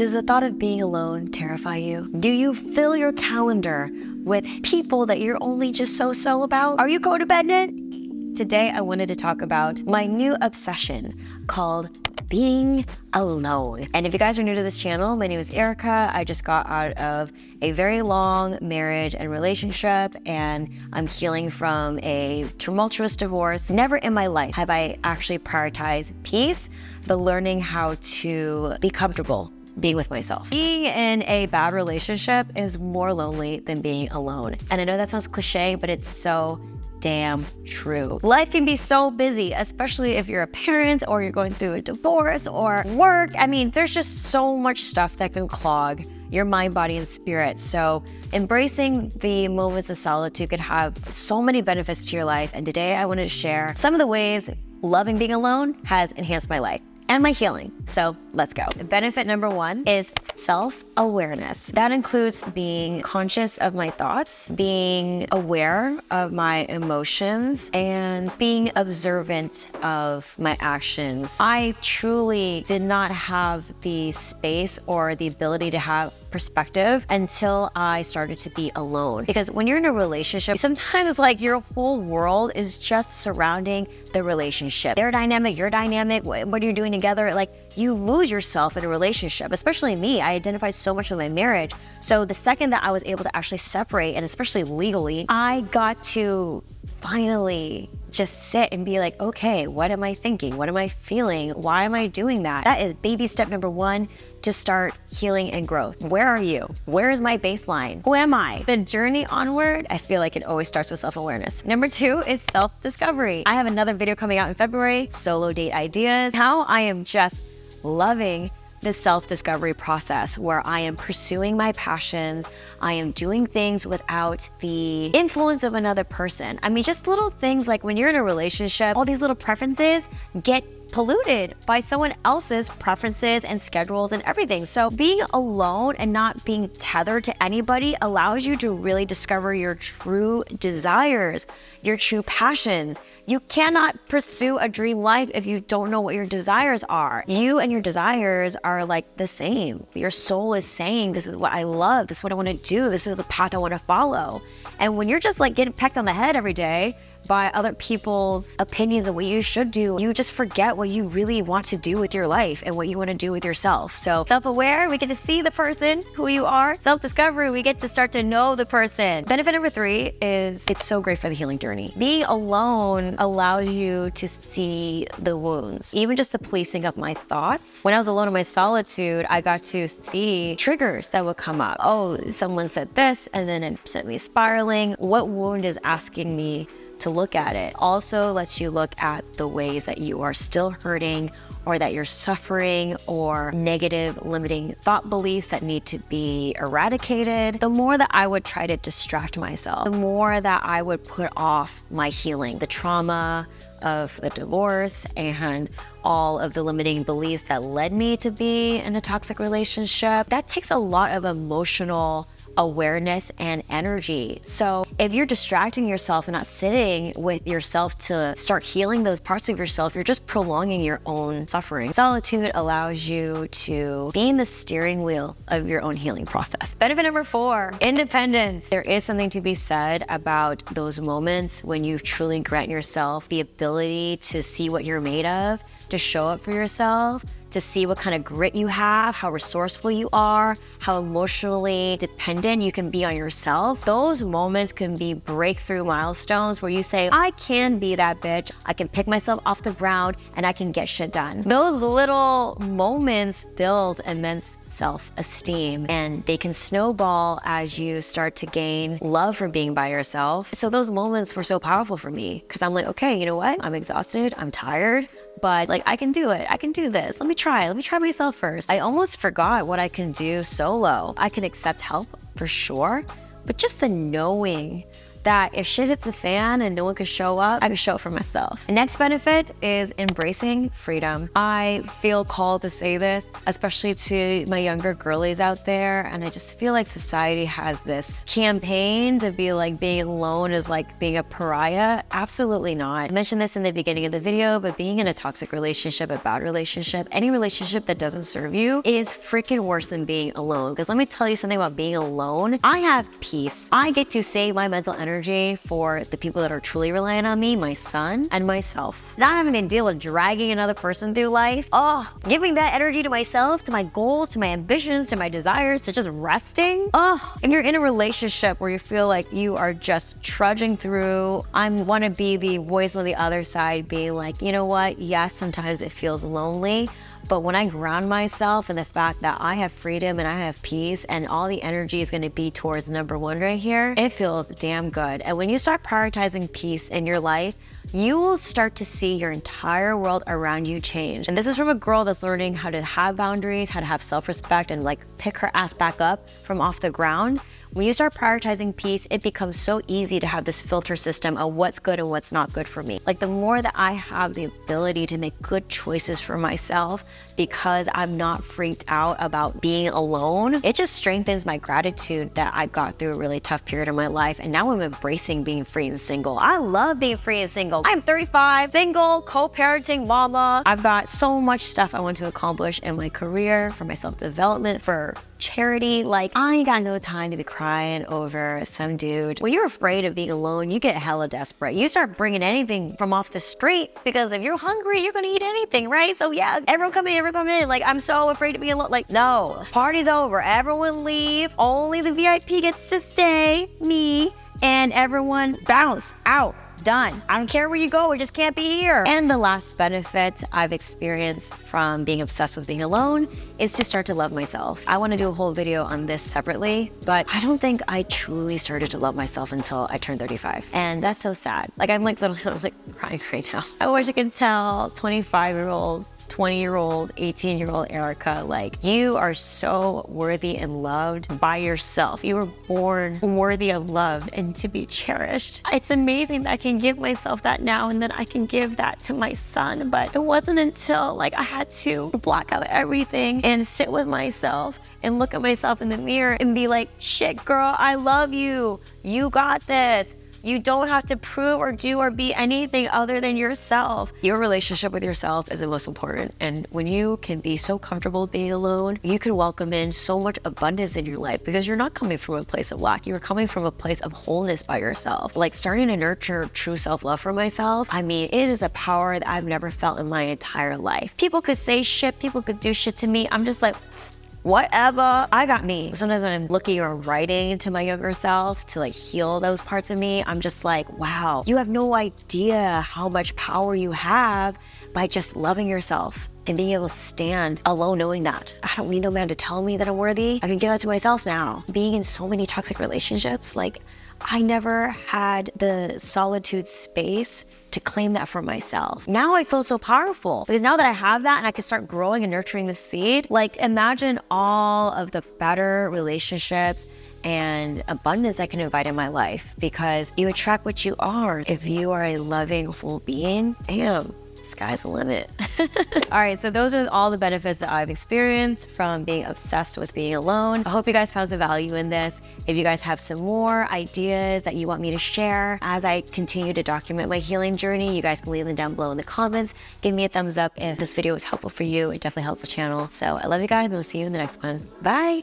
Does the thought of being alone terrify you? Do you fill your calendar with people that you're only just so about? Are you codependent? Today, I wanted to talk about my new obsession called being alone. And if you guys are new to this channel, my name is Erica. I just got out of a very long marriage and relationship, and I'm healing from a tumultuous divorce. Never in my life have I actually prioritized peace, but learning how to be comfortable being with myself. Being in a bad relationship is more lonely than being alone. And I know that sounds cliche, but it's so damn true. Life can be so busy, especially if you're a parent or you're going through a divorce or work. I mean, there's just so much stuff that can clog your mind, body, and spirit. So embracing the moments of solitude could have so many benefits to your life. And today I wanted to share some of the ways loving being alone has enhanced my life and my healing. So let's go. Benefit number one is self-awareness. That includes being conscious of my thoughts, being aware of my emotions, and being observant of my actions. I truly did not have the space or the ability to have perspective until I started to be alone. Because when you're in a relationship, sometimes like your whole world is just surrounding the relationship. Their dynamic, your dynamic, what you're doing together, like you lose yourself in a relationship. Especially me, I identified so much with my marriage. So the second that I was able to actually separate, and especially legally, I got to finally just sit and be like, okay, what am I thinking? What am I feeling? Why am I doing that? That is baby step number one to start healing and growth. Where are you? Where is my baseline? Who am I? The journey onward, I feel like it always starts with self-awareness. Number two is self-discovery. I have another video coming out in February, solo date ideas, how I am just loving the self-discovery process where I am pursuing my passions. I am doing things without the influence of another person. I mean, just little things like when you're in a relationship, all these little preferences get polluted by someone else's preferences and schedules and everything. So being alone and not being tethered to anybody allows you to really discover your true desires, your true passions. You cannot pursue a dream life if you don't know what your desires are. You and your desires are like the same. Your soul is saying, this is what I love. This is what I want to do. This is the path I want to follow. And when you're just like getting pecked on the head every day by other people's opinions of what you should do, you just forget what you really want to do with your life and what you want to do with yourself. So self-aware, we get to see the person, who you are. Self-discovery, we get to start to know the person. Benefit number three is it's so great for the healing journey. Being alone allows you to see the wounds, even just the policing of my thoughts. When I was alone in my solitude, I got to see triggers that would come up. Oh, someone said this, and then it sent me spiraling. What wound is asking me to look at it? Also lets you look at the ways that you are still hurting or that you're suffering or negative limiting thought beliefs that need to be eradicated. The more that I would try to distract myself, the more that I would put off my healing, the trauma of the divorce and all of the limiting beliefs that led me to be in a toxic relationship. That takes a lot of emotional awareness and energy. So if you're distracting yourself and not sitting with yourself to start healing those parts of yourself, you're just prolonging your own suffering. Solitude allows you to be in the steering wheel of your own healing process. Benefit number four, independence. There is something to be said about those moments when you truly grant yourself the ability to see what you're made of, to show up for yourself, to see what kind of grit you have, how resourceful you are, how emotionally dependent you can be on yourself. Those moments can be breakthrough milestones where you say, I can be that bitch. I can pick myself off the ground and I can get shit done. Those little moments build immense self-esteem, and they can snowball as you start to gain love for being by yourself. So those moments were so powerful for me because I'm like, okay, you know what? I'm exhausted, I'm tired, but like I can do it. I can do this. Let me try myself first. I almost forgot what I can do solo. I can accept help for sure, but just the knowing that if shit hits the fan and no one could show up, I could show up for myself. The next benefit is embracing freedom. I feel called to say this, especially to my younger girlies out there. And I just feel like society has this campaign to be like being alone is like being a pariah. Absolutely not. I mentioned this in the beginning of the video, but being in a toxic relationship, a bad relationship, any relationship that doesn't serve you is freaking worse than being alone. Because let me tell you something about being alone. I have peace. I get to save my mental energy for the people that are truly relying on me, my son and myself. Not having to deal with dragging another person through life. Oh, giving that energy to myself, to my goals, to my ambitions, to my desires, to just resting. Oh, if you're in a relationship where you feel like you are just trudging through, I want to be the voice on the other side being like, you know what? Yes, sometimes it feels lonely. But when I ground myself in the fact that I have freedom and I have peace and all the energy is going to be towards number one right here, it feels damn good. And when you start prioritizing peace in your life, you will start to see your entire world around you change. And this is from a girl that's learning how to have boundaries, how to have self-respect and like pick her ass back up from off the ground. When you start prioritizing peace, it becomes so easy to have this filter system of what's good and what's not good for me. Like the more that I have the ability to make good choices for myself because I'm not freaked out about being alone, it just strengthens my gratitude that I got through a really tough period of my life. And now I'm embracing being free and single. I love being free and single. I'm 35, single, co-parenting mama. I've got so much stuff I want to accomplish in my career, for my self-development, for charity. Like, I ain't got no time to be crying over some dude. When you're afraid of being alone, you get hella desperate. You start bringing anything from off the street because if you're hungry, you're gonna eat anything, right? So yeah, everyone come in, everyone come in. Like, I'm so afraid to be alone. Like, no, party's over. Everyone leave. Only the VIP gets to stay, me, and everyone bounce out. Done. I don't care where you go, we just can't be here. And the last benefit I've experienced from being obsessed with being alone is to start to love myself. I want to do a whole video on this separately, but I don't think I truly started to love myself until I turned 35. And that's so sad. Like I'm like crying right now. I wish I could tell 25-year-old 20-year-old, 18-year-old Erica, like, you are so worthy and loved by yourself. You were born worthy of love and to be cherished. It's amazing that I can give myself that now and then I can give that to my son. But it wasn't until like I had to block out everything and sit with myself and look at myself in the mirror and be like, shit, girl, I love you. You got this. You don't have to prove or do or be anything other than yourself. Your relationship with yourself is the most important. And when you can be so comfortable being alone, you can welcome in so much abundance in your life because you're not coming from a place of lack. You're coming from a place of wholeness by yourself. Like starting to nurture true self-love for myself. I mean, it is a power that I've never felt in my entire life. People could say shit, people could do shit to me. I'm just like, whatever, I got me. Sometimes when I'm looking or writing to my younger self to like heal those parts of me, I'm just like, wow, you have no idea how much power you have by just loving yourself and being able to stand alone knowing that. I don't need no man to tell me that I'm worthy. I can give that to myself now. Being in so many toxic relationships, like I never had the solitude space to claim that for myself. Now I feel so powerful because now that I have that and I can start growing and nurturing the seed, like imagine all of the better relationships and abundance I can invite in my life because you attract what you are. If you are a loving, whole being, damn, sky's the limit. All right, so those are all the benefits that I've experienced from being obsessed with being alone. I hope you guys found some value in this. If you guys have some more ideas that you want me to share as I continue to document my healing journey, you guys can leave them down below in the comments. Give me a thumbs up if this video was helpful for you. It definitely helps the channel. So I love you guys and we'll see you in the next one. Bye.